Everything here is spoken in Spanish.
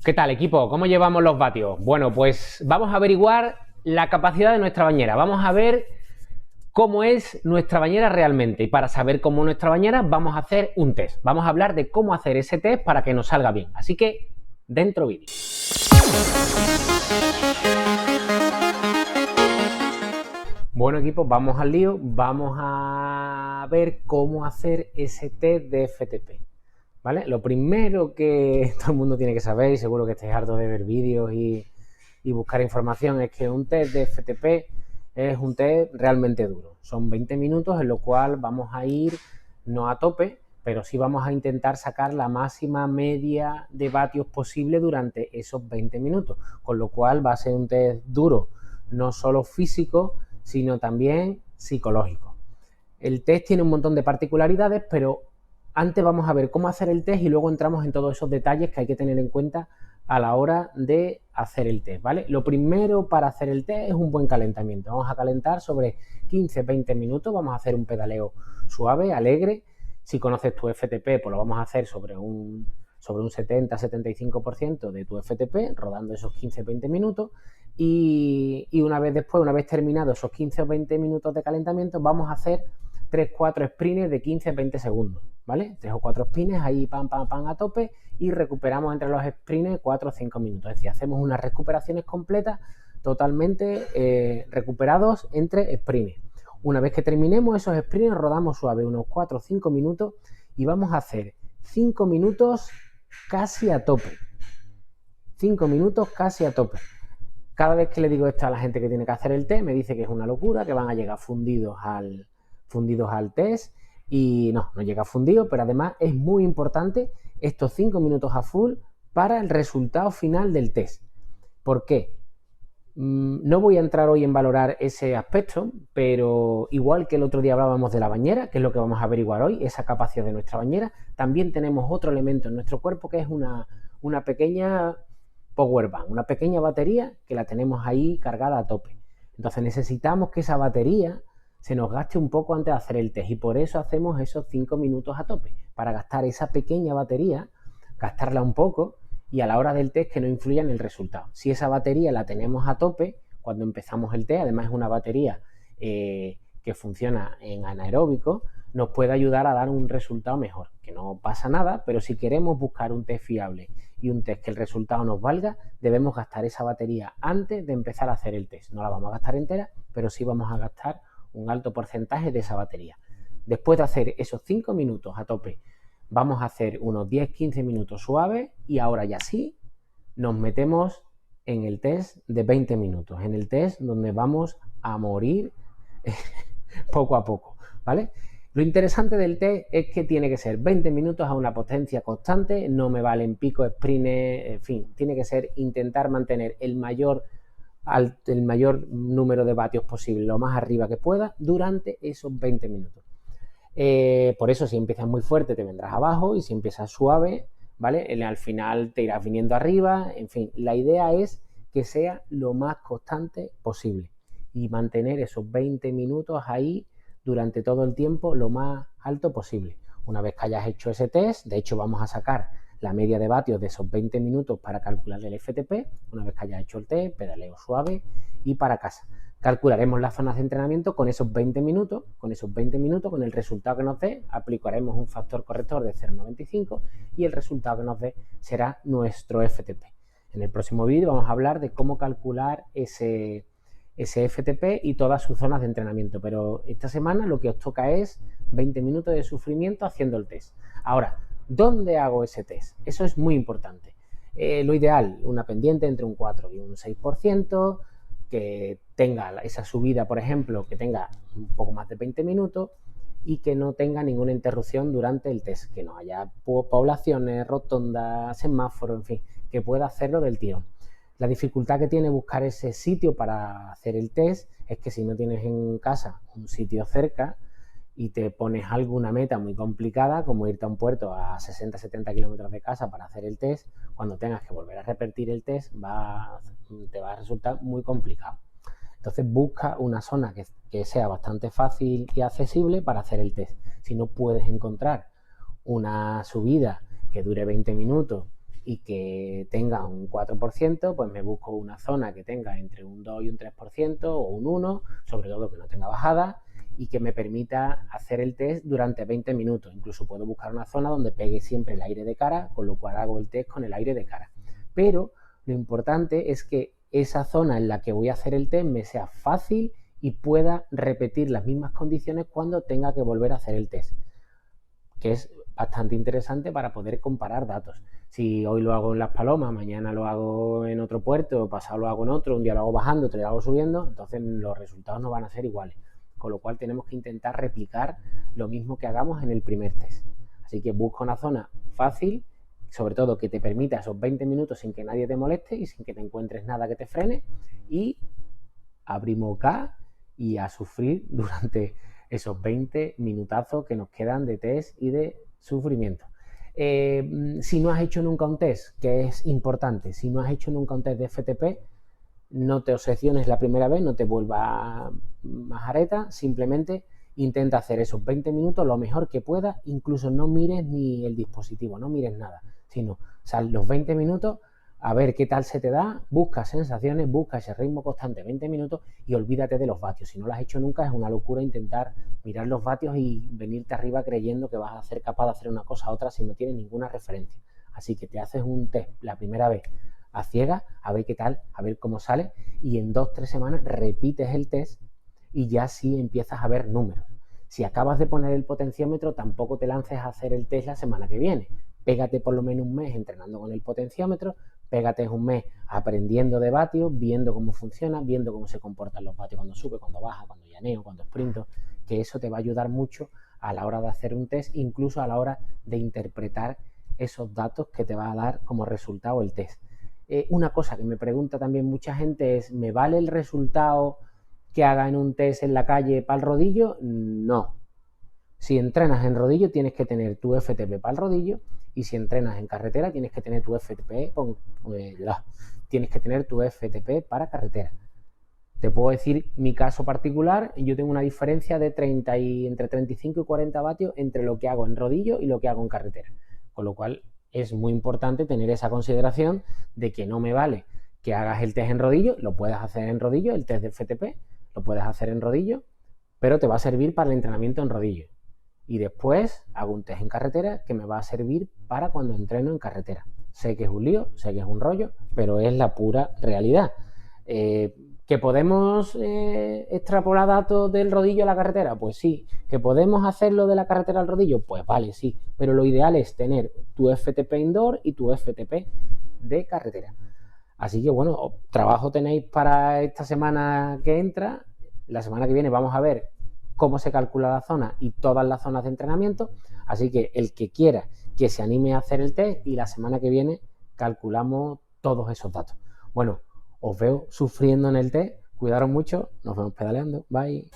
¿Qué tal, equipo? ¿Cómo llevamos los vatios? Bueno, pues vamos a averiguar la capacidad de nuestra bañera. Vamos a ver cómo es nuestra bañera realmente. Y para saber cómo es nuestra bañera, vamos a hacer un test. Vamos a hablar de cómo hacer ese test para que nos salga bien. Así que, dentro vídeo. Bueno, equipo, vamos al lío. Vamos a ver cómo hacer ese test de FTP. ¿Vale? Lo primero que todo el mundo tiene que saber, y seguro que estáis hartos de ver vídeos y buscar información, es que un test de FTP es un test realmente duro. Son 20 minutos en lo cual vamos a ir no a tope, pero sí vamos a intentar sacar la máxima media de vatios posible durante esos 20 minutos, con lo cual va a ser un test duro, no solo físico, sino también psicológico. El test tiene un montón de particularidades, pero antes vamos a ver cómo hacer el test y luego entramos en todos esos detalles que hay que tener en cuenta a la hora de hacer el test, ¿vale? Lo primero para hacer el test es un buen calentamiento. Vamos a calentar sobre 15-20 minutos, vamos a hacer un pedaleo suave, alegre. Si conoces tu FTP, pues lo vamos a hacer sobre un 70-75% de tu FTP, rodando esos 15-20 minutos. Y una vez terminado esos 15 o 20 minutos de calentamiento, vamos a hacer 3-4 sprints de 15-20 segundos, ¿vale? 3 o 4 sprints ahí, pam, pam, pam, a tope, y recuperamos entre los sprints 4 o 5 minutos. Es decir, hacemos unas recuperaciones completas totalmente recuperados entre sprints. Una vez que terminemos esos sprints, rodamos suave unos 4 o 5 minutos y vamos a hacer 5 minutos casi a tope. 5 minutos casi a tope. Cada vez que le digo esto a la gente que tiene que hacer el test, me dice que es una locura, que van a llegar fundidos al test, y no llega fundido, pero además es muy importante estos 5 minutos a full para el resultado final del test. ¿Por qué? No voy a entrar hoy en valorar ese aspecto, pero igual que el otro día hablábamos de la bañera, que es lo que vamos a averiguar hoy, esa capacidad de nuestra bañera, también tenemos otro elemento en nuestro cuerpo que es una pequeña power bank, una pequeña batería que la tenemos ahí cargada a tope. Entonces necesitamos que esa batería se nos gaste un poco antes de hacer el test, y por eso hacemos esos 5 minutos a tope, para gastar esa pequeña batería, gastarla un poco, y a la hora del test que no influya en el resultado. Si esa batería la tenemos a tope cuando empezamos el test, además es una batería que funciona en anaeróbico, nos puede ayudar a dar un resultado mejor, que no pasa nada, pero si queremos buscar un test fiable y un test que el resultado nos valga, debemos gastar esa batería antes de empezar a hacer el test. No la vamos a gastar entera, pero sí vamos a gastar un alto porcentaje de esa batería. Después de hacer esos 5 minutos a tope, vamos a hacer unos 10-15 minutos suaves, y ahora ya sí nos metemos en el test de 20 minutos, en el test donde vamos a morir poco a poco, ¿vale? Lo interesante del test es que tiene que ser 20 minutos a una potencia constante, no me valen pico, sprint, en fin, tiene que ser intentar mantener el mayor número de vatios posible, lo más arriba que pueda, durante esos 20 minutos. Por eso, si empiezas muy fuerte te vendrás abajo, y si empiezas suave, ¿vale? Al final te irás viniendo arriba. En fin, la idea es que sea lo más constante posible y mantener esos 20 minutos ahí durante todo el tiempo lo más alto posible. Una vez que hayas hecho ese test, de hecho vamos a sacar la media de vatios de esos 20 minutos para calcular el FTP. Una vez que hayas hecho el test, pedaleo suave y para casa. Calcularemos las zonas de entrenamiento con esos 20 minutos, con el resultado que nos dé, aplicaremos un factor corrector de 0,95 y el resultado que nos dé será nuestro FTP. En el próximo vídeo vamos a hablar de cómo calcular ese FTP y todas sus zonas de entrenamiento, pero esta semana lo que os toca es 20 minutos de sufrimiento haciendo el test. Ahora, ¿dónde hago ese test? Eso es muy importante. Lo ideal, una pendiente entre un 4 y un 6%, que tenga esa subida, por ejemplo, que tenga un poco más de 20 minutos y que no tenga ninguna interrupción durante el test, que no haya poblaciones, rotondas, semáforos, en fin, que pueda hacerlo del tirón. La dificultad que tiene buscar ese sitio para hacer el test es que si no tienes en casa un sitio cerca y te pones alguna meta muy complicada, como irte a un puerto a 60-70 kilómetros de casa para hacer el test, cuando tengas que volver a repetir el test te va a resultar muy complicado. Entonces busca una zona que sea bastante fácil y accesible para hacer el test. Si no puedes encontrar una subida que dure 20 minutos y que tenga un 4%, pues me busco una zona que tenga entre un 2 y un 3% o un 1, sobre todo que no tenga bajada y que me permita hacer el test durante 20 minutos. Incluso puedo buscar una zona donde pegue siempre el aire de cara, con lo cual hago el test con el aire de cara. Pero lo importante es que esa zona en la que voy a hacer el test me sea fácil y pueda repetir las mismas condiciones cuando tenga que volver a hacer el test, que es bastante interesante para poder comparar datos. Si hoy lo hago en Las Palomas, mañana lo hago en otro puerto, pasado lo hago en otro, un día lo hago bajando, otro día lo hago subiendo, entonces los resultados no van a ser iguales. Con lo cual tenemos que intentar replicar lo mismo que hagamos en el primer test. Así que busca una zona fácil, sobre todo que te permita esos 20 minutos sin que nadie te moleste y sin que te encuentres nada que te frene, y abrimos K y a sufrir durante esos 20 minutazos que nos quedan de test y de sufrimiento. Si no has hecho nunca un test, que es importante, si no has hecho nunca un test de FTP, no te obsesiones la primera vez, no te vuelvas majareta, simplemente intenta hacer esos 20 minutos lo mejor que puedas, incluso no mires ni el dispositivo, no mires nada, sino sal los 20 minutos a ver qué tal se te da, busca sensaciones, busca ese ritmo constante 20 minutos y olvídate de los vatios. Si no lo has hecho nunca, es una locura intentar mirar los vatios y venirte arriba creyendo que vas a ser capaz de hacer una cosa u otra si no tienes ninguna referencia. Así que te haces un test la primera vez a ciegas, a ver qué tal, a ver cómo sale, y en 2-3 semanas repites el test y ya sí empiezas a ver números. Si acabas de poner el potenciómetro, tampoco te lances a hacer el test la semana que viene. Pégate por lo menos un mes entrenando con el potenciómetro, pégate un mes aprendiendo de vatios, viendo cómo funciona, viendo cómo se comportan los vatios cuando sube, cuando baja, cuando llaneo, cuando sprinto, que eso te va a ayudar mucho a la hora de hacer un test, incluso a la hora de interpretar esos datos que te va a dar como resultado el test. Una cosa que me pregunta también mucha gente es, ¿me vale el resultado que haga en un test en la calle para el rodillo? No. Si entrenas en rodillo tienes que tener tu FTP para el rodillo, y si entrenas en carretera tienes que tener tu FTP, tienes que tener tu FTP para carretera. Te puedo decir mi caso particular, yo tengo una diferencia de entre 35 y 40 vatios entre lo que hago en rodillo y lo que hago en carretera, con lo cual es muy importante tener esa consideración de que no me vale que hagas el test en rodillo, lo puedes hacer en rodillo, el test de FTP, lo puedes hacer en rodillo, pero te va a servir para el entrenamiento en rodillo. Y después hago un test en carretera que me va a servir para cuando entreno en carretera. Sé que es un lío, sé que es un rollo, pero es la pura realidad. ¿Que podemos extrapolar datos del rodillo a la carretera? Pues sí. ¿Que podemos hacerlo de la carretera al rodillo? Pues vale, sí. Pero lo ideal es tener tu FTP indoor y tu FTP de carretera. Así que bueno, trabajo tenéis para esta semana que entra. La semana que viene vamos a ver cómo se calcula la zona y todas las zonas de entrenamiento. Así que el que quiera que se anime a hacer el test, y la semana que viene calculamos todos esos datos. Bueno, os veo sufriendo en el test, cuidaros mucho, nos vemos pedaleando, bye.